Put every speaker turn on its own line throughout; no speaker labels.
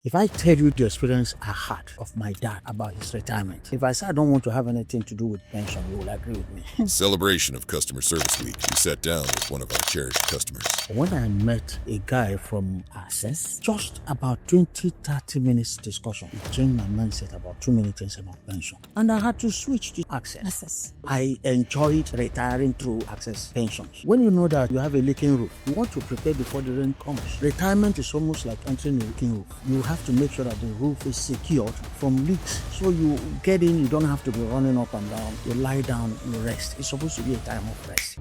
If I tell you the experience I had of my dad about his retirement, if I say I don't want to have anything to do with pension, you will agree with me.
Celebration of Customer Service Week, we sat down with one of our cherished customers.
When I met a guy from Access, just about 20-30 minutes discussion, it changed my mindset about too many things about pension. And I had to switch to Access. I enjoyed retiring through Access pensions. When you know that you have a leaking roof, you want to prepare before the rain comes. Retirement is almost like entering a leaking roof. You have to make sure that the roof is secured from leaks. So you get in, you don't have to be running up and down. You lie down, you rest. It's supposed to be a time of rest.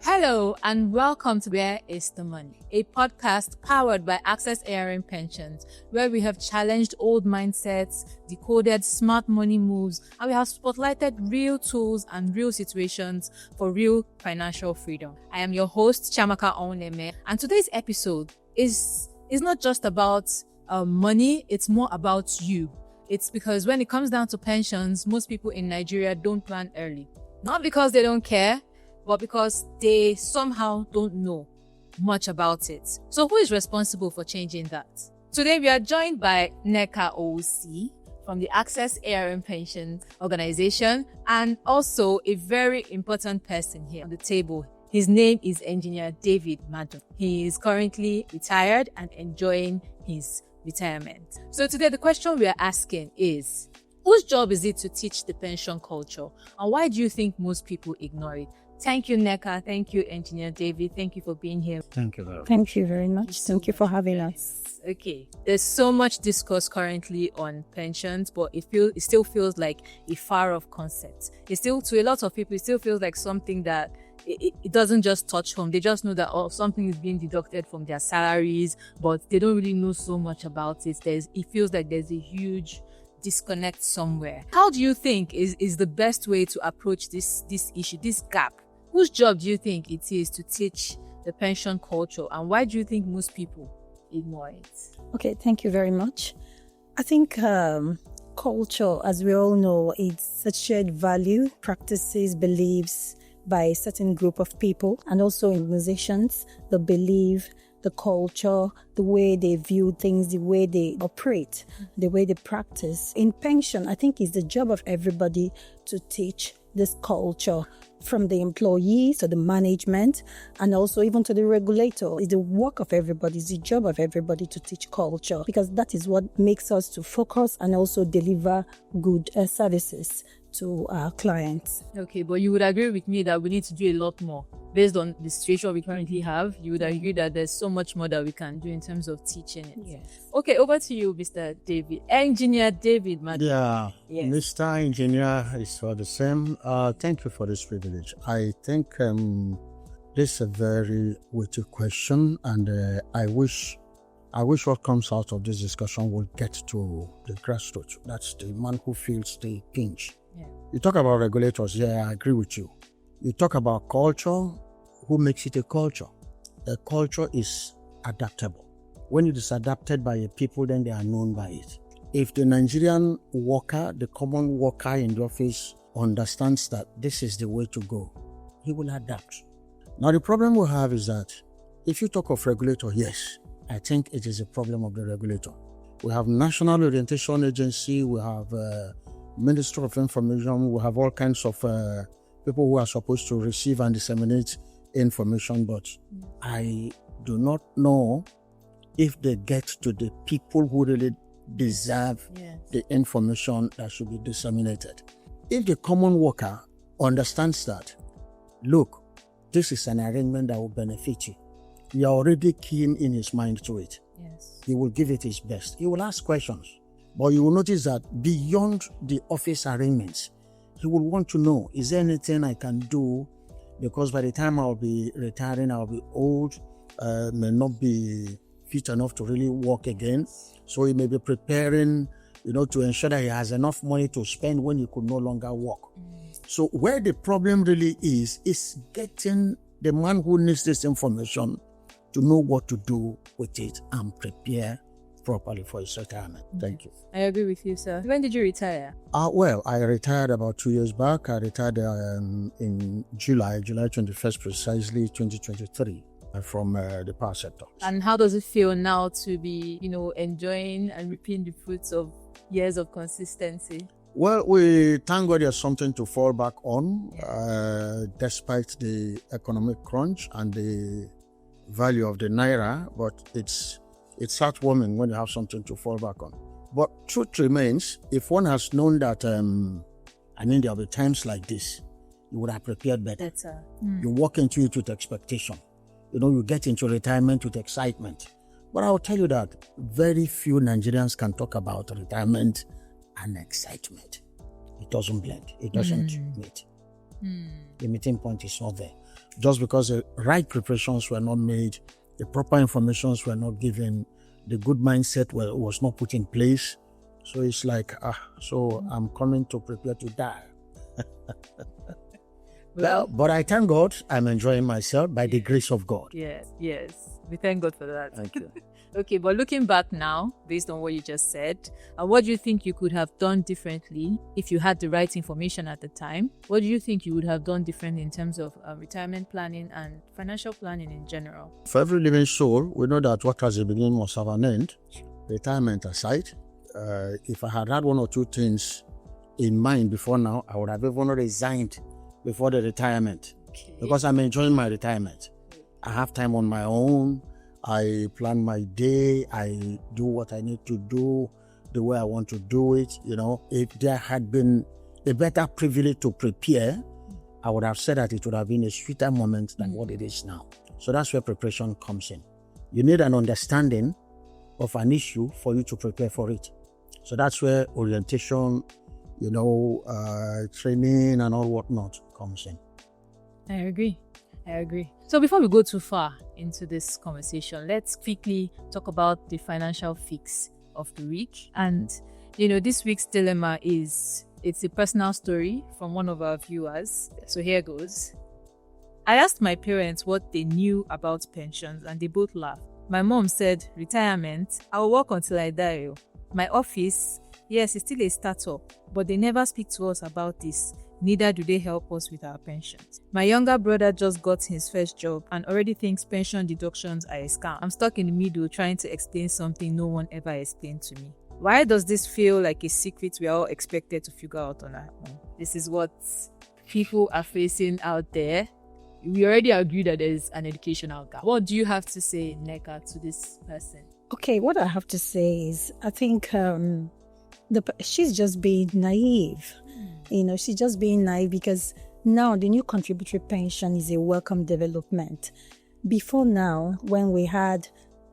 Hello and welcome to Where is the Money, a podcast powered by Access HR and Pensions, where we have challenged old mindsets, decoded smart money moves, and we have spotlighted real tools and real situations for real financial freedom. I am your host, Chiamaka Oneme, and today's episode is not just about money, it's more about you. It's because when it comes down to pensions, most people in Nigeria don't plan early. Not because they don't care, but because they somehow don't know much about it. So who is responsible for changing that? Today we are joined by Nneka Owusi from the Access HR and Pensions organization, and also a very important person here on the table. His name is Engineer David Madu. He is currently retired and enjoying his retirement. So today the question we are asking is, whose job is it to teach the pension culture, and why do you think most people ignore it? Thank you, Nneka. Thank you, Engineer David. Thank you for being here.
Thank you very much.
Thank you very much. Thank you for having us.
Okay. There's so much discourse currently on pensions, but it still feels like a far-off concept. To a lot of people, it still feels like something that it doesn't just touch home. They just know that something is being deducted from their salaries, but they don't really know so much about it. It feels like there's a huge disconnect somewhere. How do you think is the best way to approach this issue, this gap? Whose job do you think it is to teach the pension culture, and why do you think most people ignore it?
Okay, thank you very much. I think culture, as we all know, it's a shared value, practices, beliefs by a certain group of people, and also organizations, the belief, the culture, the way they view things, the way they operate, the way they practice. In pension, I think it's the job of everybody to teach this culture, from the employees to the management and also even to the regulator. It's the work of everybody, it's the job of everybody to teach culture, because that is what makes us to focus and also deliver good services to our clients.
Okay, but you would agree with me that we need to do a lot more. Based on the situation we currently have, you would agree that there's so much more that we can do in terms of teaching it.
Yes.
Okay, over to you, Mr. David. Engineer David, Madam.
Yeah,
Yes.
Mr. Engineer is all the same. Thank you for this privilege. I think this is a very weighty question, and I wish what comes out of this discussion will get to the grassroots. That's the man who feels the pinch.
Yeah.
You talk about regulators, yeah, I agree with you. You talk about culture, who makes it a culture? A culture is adaptable. When it is adapted by a people, then they are known by it. If the Nigerian worker, the common worker in the office understands that this is the way to go, he will adapt. Now the problem we have is that if you talk of regulator, yes, I think it is a problem of the regulator. We have National Orientation Agency, we have Ministry of Information, we have all kinds of people who are supposed to receive and disseminate information, but I do not know if they get to the people who really deserve the information that should be disseminated. If the common worker understands that, look, this is an arrangement that will benefit you, you are already keen in his mind to it.
Yes.
He will give it his best. He will ask questions, but you will notice that beyond the office arrangements, he will want to know, is there anything I can do? Because by the time I'll be retiring, I'll be old, may not be fit enough to really work again. So he may be preparing, to ensure that he has enough money to spend when he could no longer work. So where the problem really is getting the man who needs this information to know what to do with it and prepare properly for his retirement. Thank you.
I agree with you, sir. When did you retire?
Well, I retired about 2 years back. I retired in July 21st, precisely 2023. from the power sector.
And how does it feel now to be, enjoying and reaping the fruits of years of consistency?
Well, we thank God there's something to fall back on, despite the economic crunch and the value of the naira. But it's heartwarming when you have something to fall back on. But truth remains, if one has known that, there'll be times like this, you would have prepared better. You walk into it with expectation. You get into retirement with excitement. But I'll tell you that very few Nigerians can talk about retirement and excitement. It doesn't blend. It doesn't meet. The meeting point is not there. Just because the right preparations were not made, the proper informations were not given, the good mindset was not put in place. So it's like, so I'm coming to prepare to die. Well, but I thank God I'm enjoying myself by the grace of God.
Yes. We thank God for that.
Thank you.
Okay, but looking back now, based on what you just said, what do you think you could have done differently if you had the right information at the time? What do you think you would have done differently in terms of retirement planning and financial planning in general?
For every living soul, we know that what has a beginning must have an end. Retirement aside, if I had had one or two things in mind before now, I would have even resigned before the retirement, because I'm enjoying my retirement. I have time on my own. I plan my day. I do what I need to do the way I want to do it. If there had been a better privilege to prepare, I would have said that it would have been a sweeter moment than what it is now. So that's where preparation comes in. You need an understanding of an issue for you to prepare for it. So that's where orientation, training and all whatnot comes in.
I agree. So before we go too far into this conversation, let's quickly talk about the financial fix of the week. And, this week's dilemma it's a personal story from one of our viewers. So here goes. I asked my parents what they knew about pensions and they both laughed. My mom said, retirement, I will work until I die. My office, yes, it's still a startup, but they never speak to us about this. Neither do they help us with our pensions. My younger brother just got his first job and already thinks pension deductions are a scam. I'm stuck in the middle trying to explain something no one ever explained to me. Why does this feel like a secret we are all expected to figure out on our own? This is what people are facing out there. We already agree that there is an educational gap. What do you have to say, Nneka, to this person?
Okay, what I have to say is, I think she's just being naive. She's just being naive because now the new contributory pension is a welcome development. Before now, when we had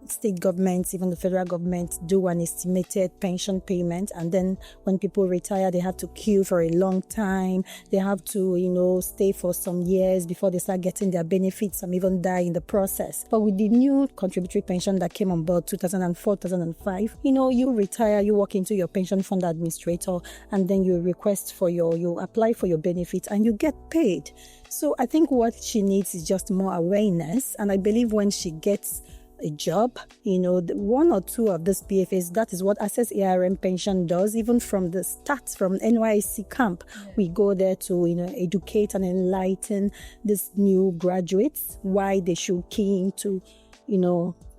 state governments, even the federal government, do an estimated pension payment, and then when people retire, they have to queue for a long time. They have to, stay for some years before they start getting their benefits, some even die in the process. But with the new contributory pension that came on board 2004, 2005, you retire, you walk into your pension fund administrator, and then you apply for your benefits and you get paid. So I think what she needs is just more awareness. And I believe when she gets a job, one or two of these PFAs, that is what Access ARM pension does. Even from the start, from NYSC camp, we go there to educate and enlighten these new graduates why they should key into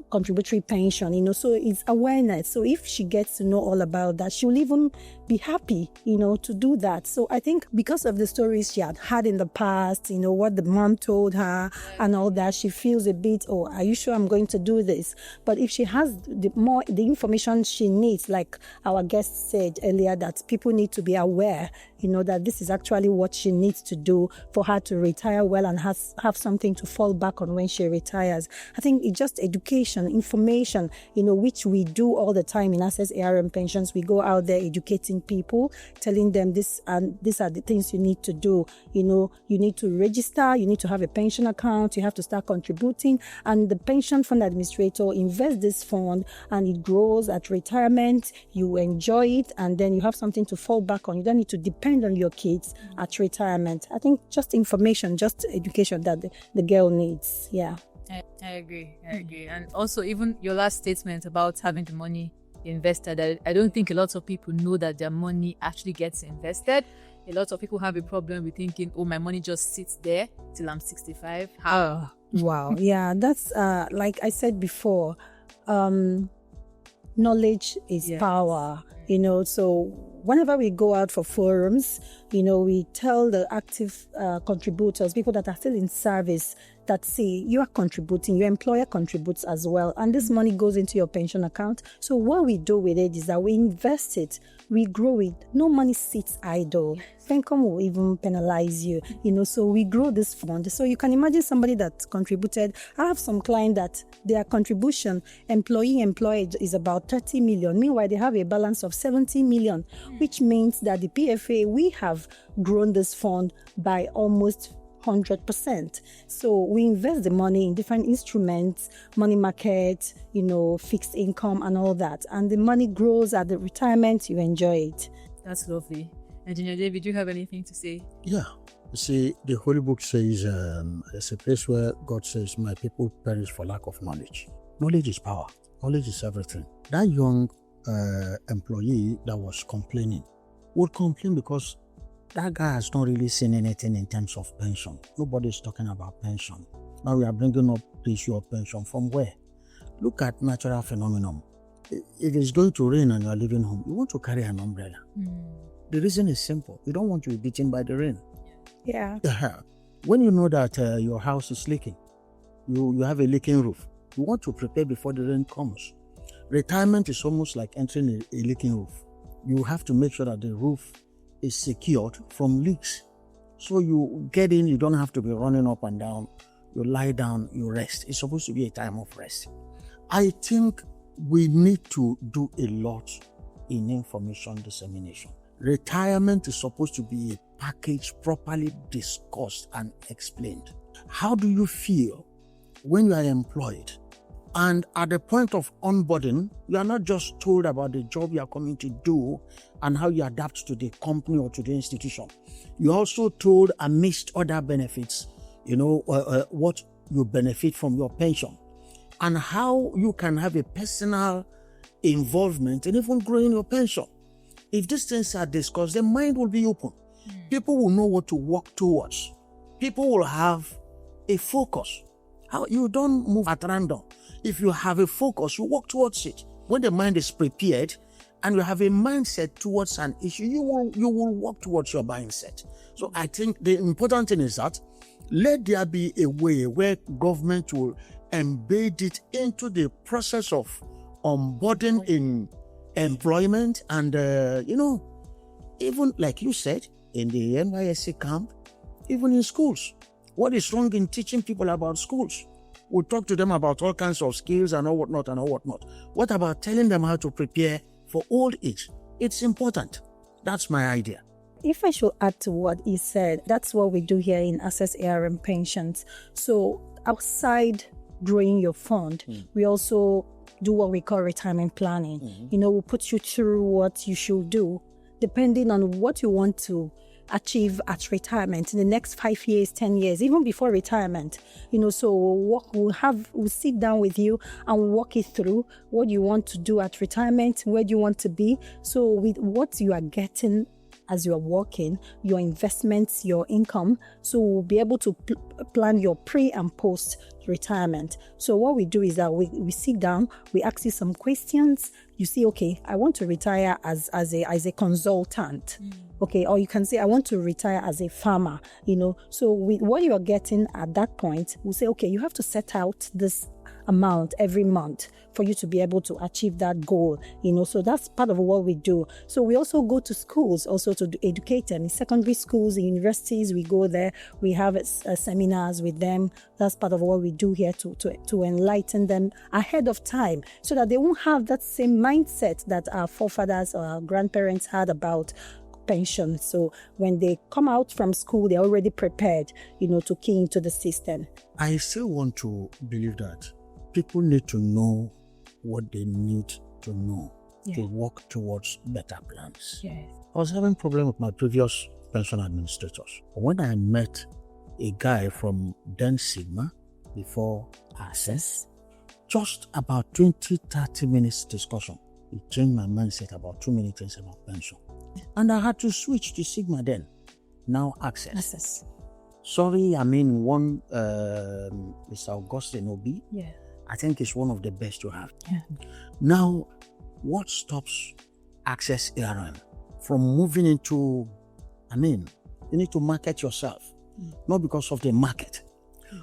contributory pension, so it's awareness. So if she gets to know all about that, she'll even be happy, to do that. So I think because of the stories she had in the past, what the mom told her and all that, she feels a bit, are you sure I'm going to do this? But if she has the information she needs, like our guest said earlier, that people need to be aware, that this is actually what she needs to do for her to retire well and have something to fall back on when she retires. I think it's just education, information, which we do all the time in Access ARM pensions. We go out there educating people, telling them these are the things you need to do. You need to register, you need to have a pension account, you have to start contributing, and the pension fund administrator invests this fund and it grows at retirement. You enjoy it and then you have something to fall back on. You don't need to depend on your kids at retirement. I think just information, just education that the girl needs. Yeah.
I agree. And also, even your last statement about having the money invested, I don't think a lot of people know that their money actually gets invested. A lot of people have a problem with thinking, my money just sits there till I'm 65.
Wow. Yeah, that's like I said before, knowledge is power, so whenever we go out for forums, we tell the active contributors, people that are still in service, that see you are contributing, your employer contributes as well, and this money goes into your pension account. So what we do with it is that we invest it, we grow it. No money sits idle. Income will even penalize you, so we grow this fund. So you can imagine somebody that contributed. I have some client that their contribution, employed is about 30 million. Meanwhile, they have a balance of 70 million, which means that the PFA, we have grown this fund by almost 100%. So we invest the money in different instruments, money market, fixed income and all that. And the money grows at the retirement, you enjoy it.
That's lovely. Engineer David, do you have anything to say?
Yeah. You see, the Holy Book says, there's a place where God says, my people perish for lack of knowledge. Knowledge is power. Knowledge is everything. That young employee that was complaining would complain because that guy has not really seen anything in terms of pension. Nobody's talking about pension. Now we are bringing up the issue of pension. From where? Look at natural phenomenon. It is going to rain and you are leaving home. You want to carry an umbrella. The reason is simple. You don't want to be beaten by the rain.
Yeah.
When you know that your house is leaking, you have a leaking roof, you want to prepare before the rain comes. Retirement is almost like entering a leaking roof. You have to make sure that the roof is secured from leaks. So you get in, you don't have to be running up and down. You lie down, you rest. It's supposed to be a time of rest. I think we need to do a lot in information dissemination. Retirement is supposed to be a package properly discussed and explained. How do you feel when you are employed? And at the point of onboarding, you are not just told about the job you are coming to do and how you adapt to the company or to the institution. You're also told, amidst other benefits, what you benefit from your pension and how you can have a personal involvement in even growing your pension. If these things are discussed, the mind will be open. People will know what to work towards. People will have a focus. How you don't move at random. If you have a focus, you work towards it. When the mind is prepared and you have a mindset towards an issue, you will work towards your mindset. So I think the important thing is that let there be a way where government will embed it into the process of onboarding in employment and, even like you said, in the NYSC camp, even in schools. What is wrong in teaching people about schools? We'll talk to them about all kinds of skills and all whatnot. What about telling them how to prepare for old age? It's important. That's my idea.
If I should add to what he said, that's what we do here in Access ARM Pensions. So outside growing your fund, we also do what we call retirement planning. We'll put you through what you should do, depending on what you want to achieve at retirement in the next 5 years, 10 years, even before retirement. So we'll sit down with you and walk it through what you want to do at retirement, where do you want to be. So with what you are getting as you are working, your investments, your income, so we'll be able to plan your pre and post retirement. So what we do is that we sit down, we ask you some questions. You see, okay, I want to retire as a consultant. Okay, or you can say, I want to retire as a farmer, So with what you are getting at that point, we'll say, okay, you have to set out this amount every month for you to be able to achieve that goal, so that's part of what we do. So we also go to schools also to educate them. In secondary schools, in universities, we go there, we have seminars with them. That's part of what we do here to enlighten them ahead of time so that they won't have that same mindset that our forefathers or our grandparents had about pension. So when they come out from school, they're already prepared, to key into the system.
I still want to believe that people need to know what they need to know to work towards better plans.
Yes.
I was having a problem with my previous pension administrators. When I met a guy from then Sigma before Access, just about 20-30 minutes discussion, it changed my mindset about too many things about pension. And I had to switch to Sigma then, now Access. Sorry, one Mr. Augustine Obi.
Yeah.
I think it's one of the best you have.
Yeah.
Now, what stops Access ARM from moving into, you need to market yourself, not because of the market,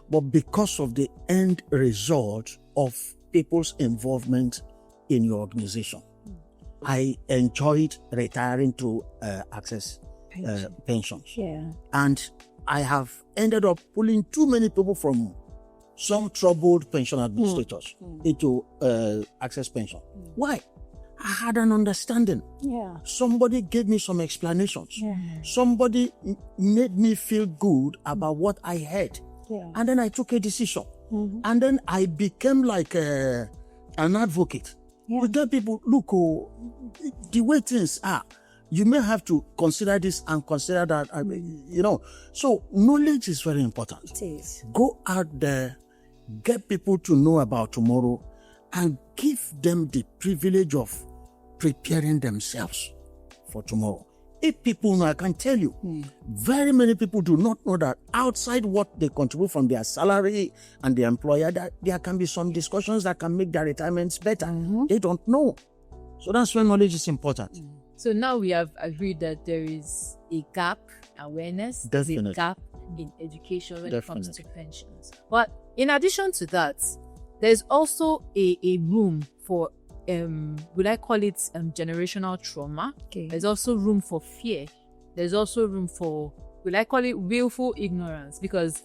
but because of the end result of people's involvement in your organization. I enjoyed retiring through Access pensions.
Yeah.
And I have ended up pulling too many people from some troubled pension administrators into Access pension. Why? I had an understanding.
Yeah.
Somebody gave me some explanations.
Yeah.
Somebody made me feel good about what I heard.
Yeah.
And then I took a decision. And then I became like an advocate.
Yeah.
We tell people, look, the way things are, you may have to consider this and consider that, So knowledge is very important.
It is.
Go out there, get people to know about tomorrow, and give them the privilege of preparing themselves for tomorrow. If people know, I can tell you, very many people do not know that outside what they contribute from their salary and the employer, that there can be some discussions that can make their retirements better. They don't know. So that's why knowledge is important.
So now we have agreed that there is a gap in awareness, there's a
Definitely.
gap in education when it comes to
Definitely.
pensions. But in addition to that, there's also a room for would I call it generational trauma?
Okay.
There's also room for fear. There's also room for, would I call it willful ignorance? Because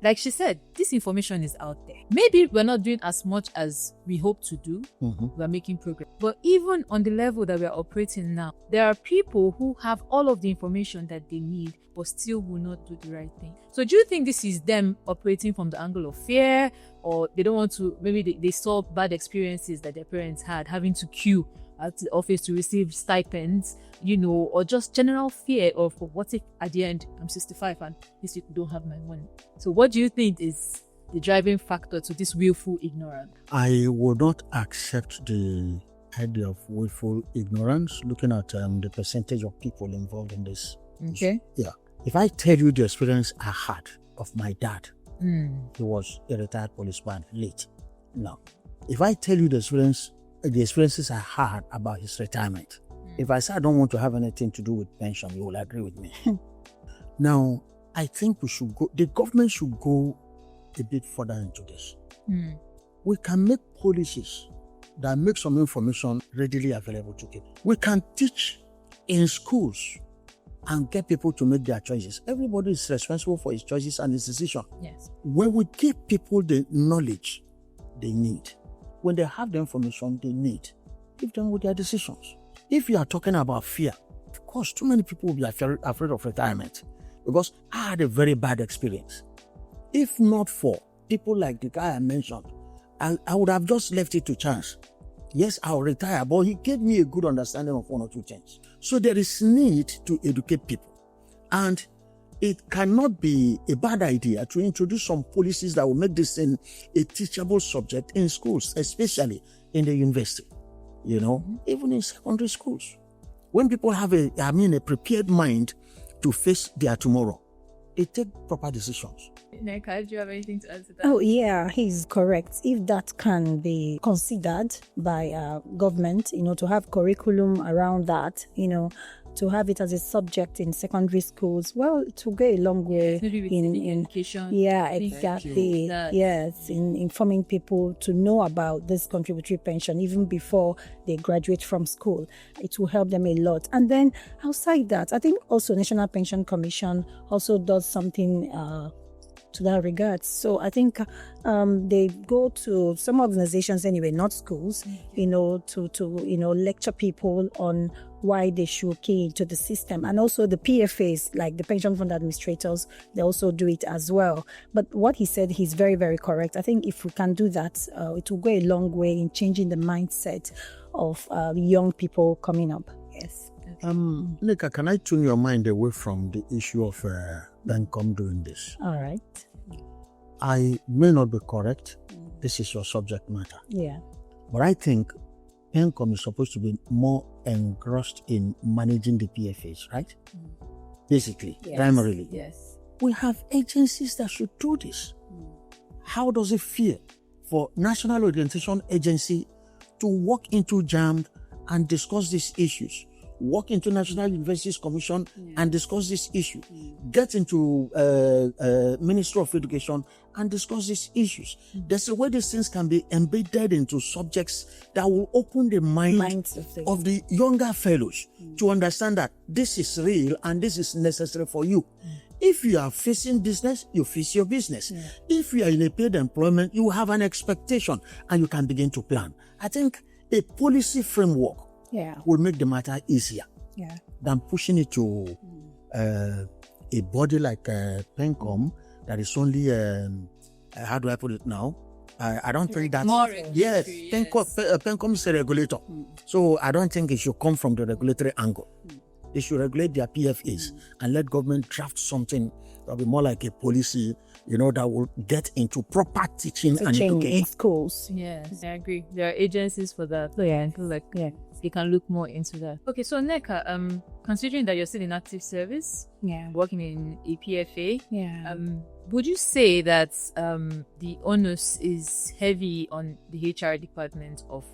like she said, this information is out there. Maybe we're not doing as much as we hope to do. We're making progress. But even on the level that we're operating now, there are people who have all of the information that they need, but still will not do the right thing. So do you think this is them operating from the angle of fear, or they don't want to, maybe they saw bad experiences that their parents had, having to queue at the office to receive stipends, or just general fear of what if at the end I'm 65 and these people don't have my money? So what do you think is the driving factor to this willful ignorance?
I would not accept the idea of willful ignorance, looking at the percentage of people involved in this.
Okay.
Yeah. If I tell you the experience I had of my dad, he was a retired policeman, late. Now, if I tell you the experiences I had about his retirement, if I say I don't want to have anything to do with pension, you will agree with me. Now, I think the government should go a bit further into this. We can make policies that make some information readily available to people. We can teach in schools and get people to make their choices. Everybody is responsible for his choices and his decision.
Yes.
When we give people the knowledge they need, when they have the information they need, give them with their decisions. If you are talking about fear, of course, too many people will be afraid of retirement, because I had a very bad experience. If not for people like the guy I mentioned, I would have just left it to chance. Yes, I'll retire, but he gave me a good understanding of one or two things. So there is need to educate people. And it cannot be a bad idea to introduce some policies that will make this a teachable subject in schools, especially in the university, even in secondary schools. When people have a prepared mind to face their tomorrow, they take proper decisions.
Nneka, do you have anything to add to that?
Oh, yeah, he's correct. If that can be considered by government, to have curriculum around that, to have it as a subject in secondary schools, well, it will go a long way in
education.
Yeah, exactly. Yes, in informing people to know about this contributory pension even before they graduate from school. It will help them a lot. And then outside that, I think also National Pension Commission also does something to that regard. So I think they go to some organizations anyway, not schools, to lecture people on why they should key into the system. And also the PFAs, like the pension fund administrators, they also do it as well. But what he said, he's very, very correct. I think if we can do that, it will go a long way in changing the mindset of young people coming up. Yes.
Nneka, can I tune your mind away from the issue of Bencom doing this?
All right.
I may not be correct. This is your subject matter.
Yeah.
But I think Bencom is supposed to be more engrossed in managing the PFAs, right? Basically,
Yes.
primarily.
Yes.
we have agencies that should do this. How does it feel for National Orientation Agency to walk into JAMB and discuss these issues? Walk into National Universities Commission and discuss this issue. Get into Ministry of Education and discuss these issues. There's a way these things can be embedded into subjects that will open the minds of the younger fellows to understand that this is real and this is necessary for you. If you are facing business, you face your business. If you are in a paid employment, you have an expectation and you can begin to plan. I think a policy framework will make the matter easier than pushing it to a body like PENCOM that is only, how do I put it now? I don't think that...
More
yes, PENCOM is a regulator. So I don't think it should come from the regulatory angle. They should regulate their PFAs and let government draft something that will be more like a policy, that will get into proper teaching and education.
In schools.
Yes, I agree. There are agencies for that. So I feel like they can look more into that. Okay, so Nneka, considering that you're still in active service, working in a PFA, would you say that the onus is heavy on the HR department of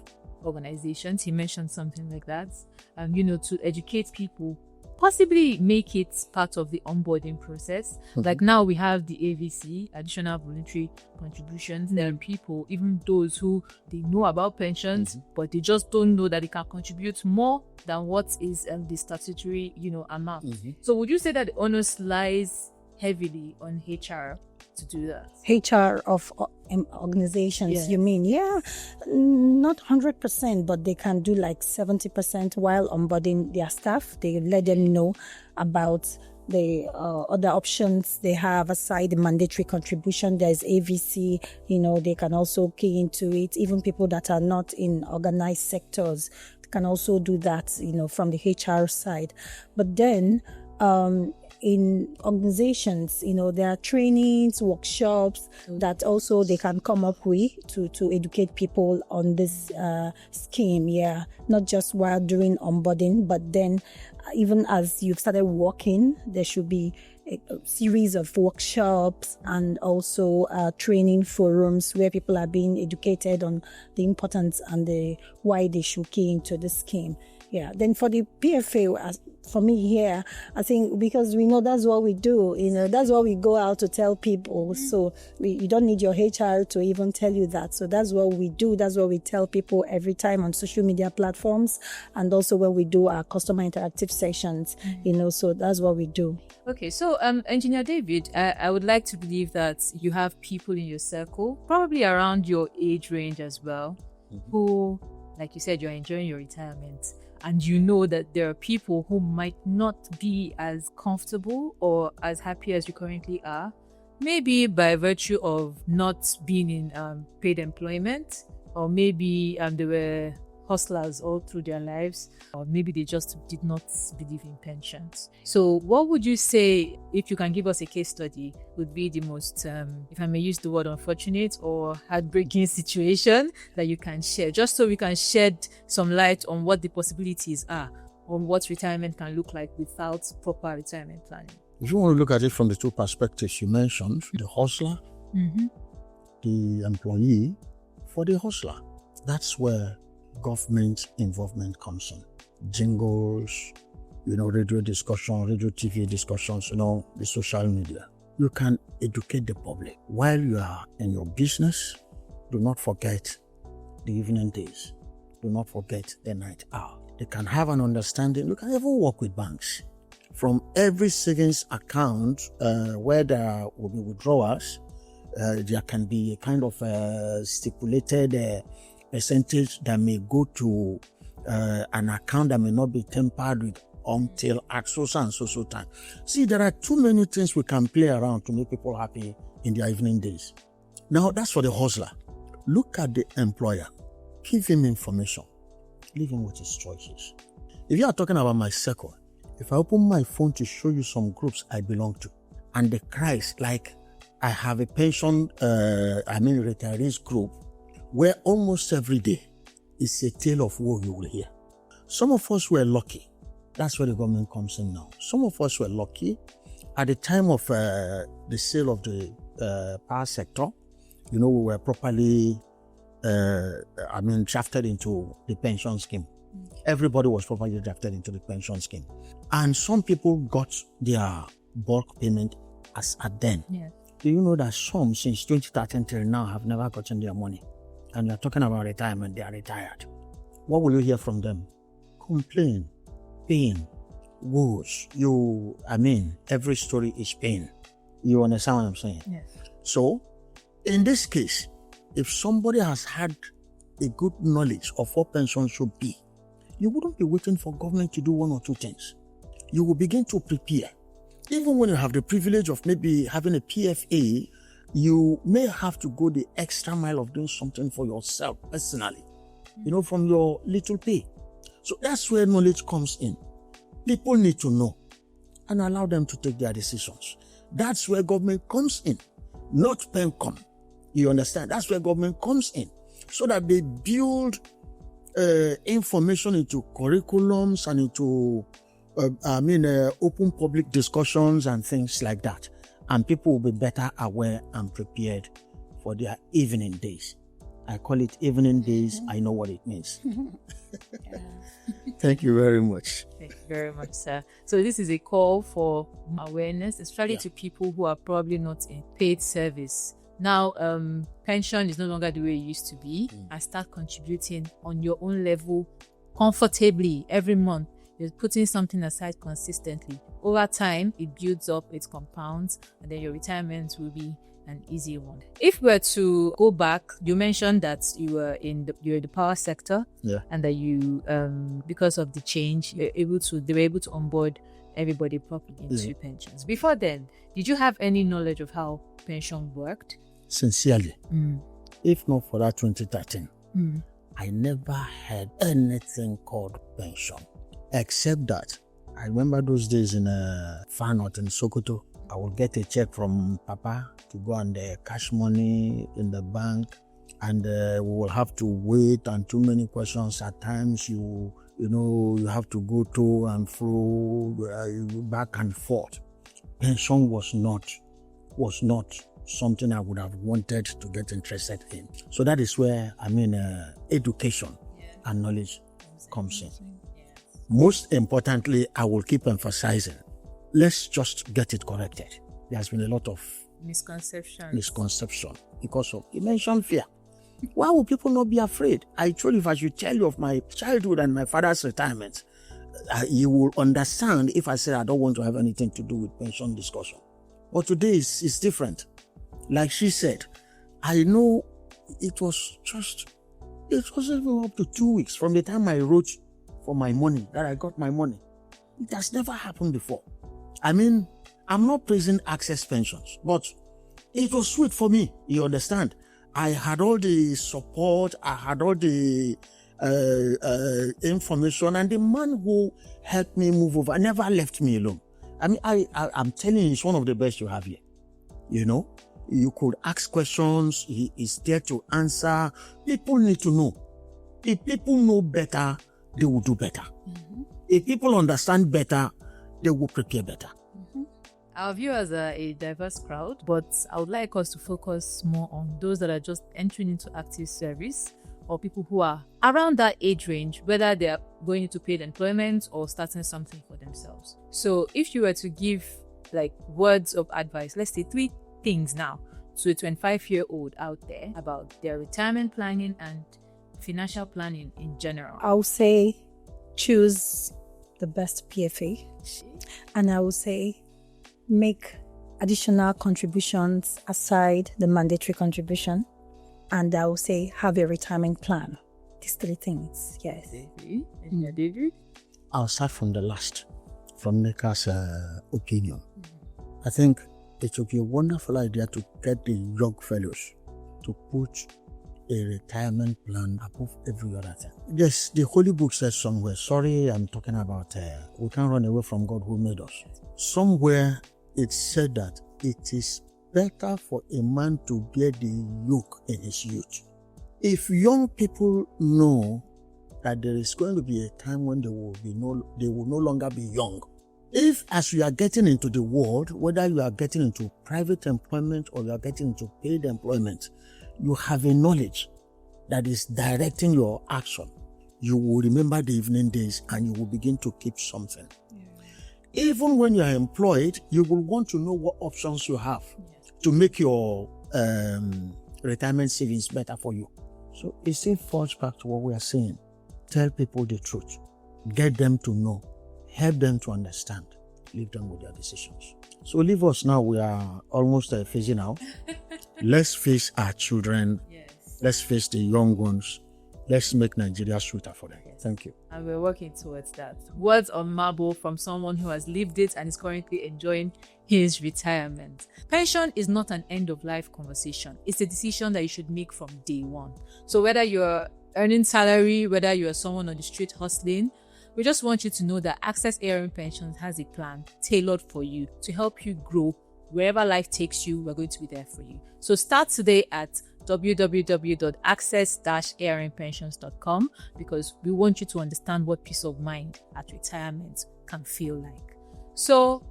organizations? He mentioned something like that, to educate people, possibly make it part of the onboarding process. Like now we have the AVC, additional voluntary contributions. There are people, even those who they know about pensions, but they just don't know that they can contribute more than what is the statutory, amount. So would you say that the onus lies heavily on HR to do that?
HR of organizations, you mean? Yeah, not 100%, but they can do like 70% while onboarding their staff. They let them know about the other options they have aside the mandatory contribution. There's AVC, they can also key into it. Even people that are not in organized sectors can also do that, from the HR side. But then, in organizations, there are trainings, workshops that also they can come up with to educate people on this scheme. Not just while doing onboarding, but then even as you've started working, there should be a series of workshops and also training forums where people are being educated on the importance and the why they should key into the scheme. Then for the PFA, for me here, I think because we know that's what we do, that's what we go out to tell people. So you don't need your HR to even tell you that. So that's what we do. That's what we tell people every time on social media platforms, and also when we do our customer interactive sessions, so that's what we do. Okay, so
Engineer David, I would like to believe that you have people in your circle, probably around your age range as well, who, like you said, you're enjoying your retirement. And you know that there are people who might not be as comfortable or as happy as you currently are, maybe by virtue of not being in paid employment, or maybe they were hustlers all through their lives, or maybe they just did not believe in pensions. So what would you say, if you can give us a case study, would be the most, if I may use the word, unfortunate or heartbreaking situation that you can share, just so we can shed some light on what the possibilities are, on what retirement can look like without proper retirement planning?
If you want to look at it from the two perspectives you mentioned, the hustler, the employee, for the hustler, that's where government involvement comes in. Jingles, radio discussion, radio TV discussions, the social media. You can educate the public. While you are in your business, do not forget the evening days. Do not forget the night hour. They can have an understanding. You can even work with banks. From every savings account where there will be withdrawals, there can be a kind of stipulated percentage that may go to an account that may not be tampered with until at so and so time. See, there are too many things we can play around to make people happy in their evening days. Now, that's for the hustler. Look at the employer. Give him information. Leave him with his choices. If you are talking about my circle, if I open my phone to show you some groups I belong to, and the cries, like I have a pension, retirees group, where almost every day is a tale of woe you will hear. Some of us were lucky. That's where the government comes in now. Some of us were lucky at the time of the sale of the power sector, we were properly, drafted into the pension scheme. Everybody was properly drafted into the pension scheme. And some people got their bulk payment as at then.
Yes.
Do you know that some since 2013 till now have never gotten their money? And you're talking about retirement, they are retired. What will you hear from them? Complain, pain, woes. Every story is pain. You understand what I'm saying?
Yes.
So, in this case, if somebody has had a good knowledge of what pension should be, you wouldn't be waiting for government to do one or two things. You will begin to prepare. Even when you have the privilege of maybe having a PFA, you may have to go the extra mile of doing something for yourself personally, from your little pay. So that's where knowledge comes in. People need to know and allow them to take their decisions. That's where government comes in, not PENCOM. You understand? That's where government comes in, so that they build information into curriculums and into open public discussions and things like that. And people will be better aware and prepared for their evening days. I call it evening days. I know what it means. Thank you very much.
Thank you very much, sir. So this is a call for awareness, especially to people who are probably not in paid service. Now, pension is no longer the way it used to be. And start contributing on your own level comfortably every month. You're putting something aside consistently. Over time, it builds up, it compounds, and then your retirement will be an easy one. If we were to go back, you mentioned that you were in the power sector, and that you, because of the change, they were able to onboard everybody properly into pensions. Before then, did you have any knowledge of how pension worked?
Sincerely, if not for that 2013, I never had anything called pension, except that I remember those days in Far North in Sokoto. I would get a check from Papa to go and cash money in the bank, and we will have to wait, and too many questions at times. You have to go to and fro, back and forth. Pension was not something I would have wanted to get interested in. So that is where education and knowledge comes in. Most importantly, I will keep emphasizing, let's just get it corrected. There's been a lot of misconception because of, you mentioned fear. Why would people not be afraid? I told you, if I should tell you of my childhood and my father's retirement, you will understand if I say I don't want to have anything to do with pension discussion. But today is different. Like she said, I know it wasn't even up to 2 weeks from the time I wrote for my money that I got my money. It has never happened before. I'm not praising access pensions, but it was sweet for me. You understand? I had all the support, I had all the information, and the man who helped me move over never left me alone. I'm telling you, it's one of the best you have here. You could ask questions, he is there to answer. People need to know. If people know better, they will do better. If people understand better, they will prepare better.
Our viewers are a diverse crowd, but I would like us to focus more on those that are just entering into active service, or people who are around that age range, whether they are going into paid employment or starting something for themselves. So if you were to give words of advice, let's say 3 things now to a 25-year-old out there about their retirement planning and financial planning in general.
I would say choose the best PFA, and I would say make additional contributions aside the mandatory contribution, and I would say have a retirement plan. These 3 things, yes.
David?
I'll start from the last, from Nneka's opinion. I think it would be a wonderful idea to get the young fellows to put a retirement plan above every other thing. Yes, the Holy Book says somewhere, sorry, I'm talking about, we can't run away from God who made us. Somewhere it said that it is better for a man to bear the yoke in his youth. If young people know that there is going to be a time when they will no longer be young, If as you are getting into the world, whether you are getting into private employment or you are getting into paid employment, you have a knowledge that is directing your action, you will remember the evening days and you will begin to keep something. Even when you are employed, you will want to know what options you have to make your retirement savings better for you. So it still falls back to what we are saying. Tell people the truth. Get them to know. Help them to understand. Leave them with their decisions. So leave us now. We are almost phasing out. Let's face our children.
Yes.
Let's face the young ones. Let's make Nigeria sweeter for them. Thank you.
And we're working towards that. Words on marble from someone who has lived it and is currently enjoying his retirement. Pension is not an end-of-life conversation. It's a decision that you should make from day one. So whether you're earning salary, whether you're someone on the street hustling, we just want you to know that Access ARN Pensions has a plan tailored for you to help you grow. Wherever life takes you, we're going to be there for you. So start today at www.access-arnpensions.com because we want you to understand what peace of mind at retirement can feel like. So,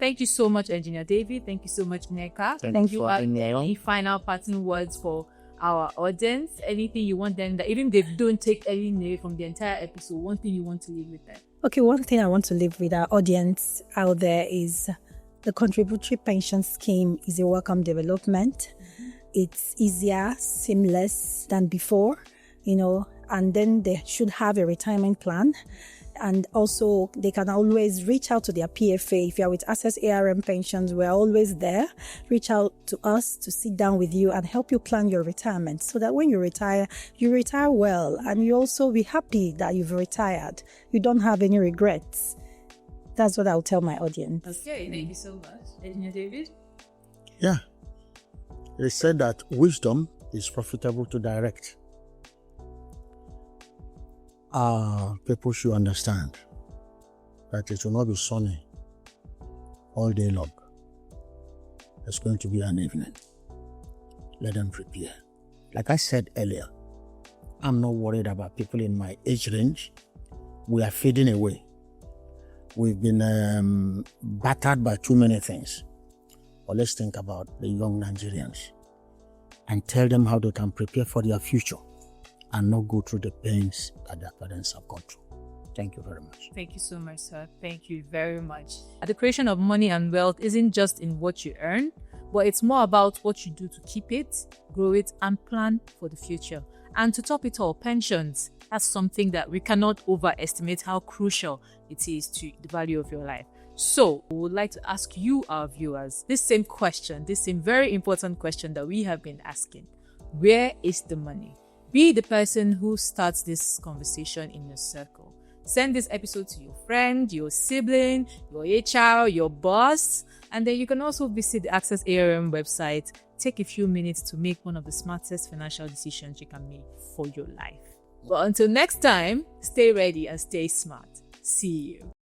thank you so much, Engineer David. Thank you so much, Nneka.
Thank you.
Any final parting words for our audience? Anything you want them that even if they don't take anything away from the entire episode, one thing you want to leave with them?
Okay, one thing I want to leave with our audience out there is the contributory pension scheme is a welcome development. It's easier, seamless than before, and then they should have a retirement plan. And also, they can always reach out to their PFA. If you're with Access ARN Pensions, we're always there. Reach out to us to sit down with you and help you plan your retirement so that when you retire well. And you also be happy that you've retired. You don't have any regrets. That's what I'll tell my audience.
Okay, thank you so much. Engineer David?
Yeah. They said that wisdom is profitable to direct. People should understand that it will not be sunny all day long. It's going to be an evening. Let them prepare. Like I said earlier, I'm not worried about people in my age range. We are fading away. We've been battered by too many things. But let's think about the young Nigerians and tell them how they can prepare for their future and not go through the pains that their parents have gone through. Thank you very much.
Thank you so much, sir. Thank you very much. The creation of money and wealth isn't just in what you earn, but it's more about what you do to keep it, grow it, and plan for the future. And to top it all, pensions. That's something that we cannot overestimate how crucial it is to the value of your life. So, we would like to ask you, our viewers, this same very important question that we have been asking. Where is the money? Be the person who starts this conversation in your circle. Send this episode to your friend, your sibling, your HR, your boss, and then you can also visit the Access ARN website. Take a few minutes to make one of the smartest financial decisions you can make for your life. But until next time, stay ready and stay smart. See you.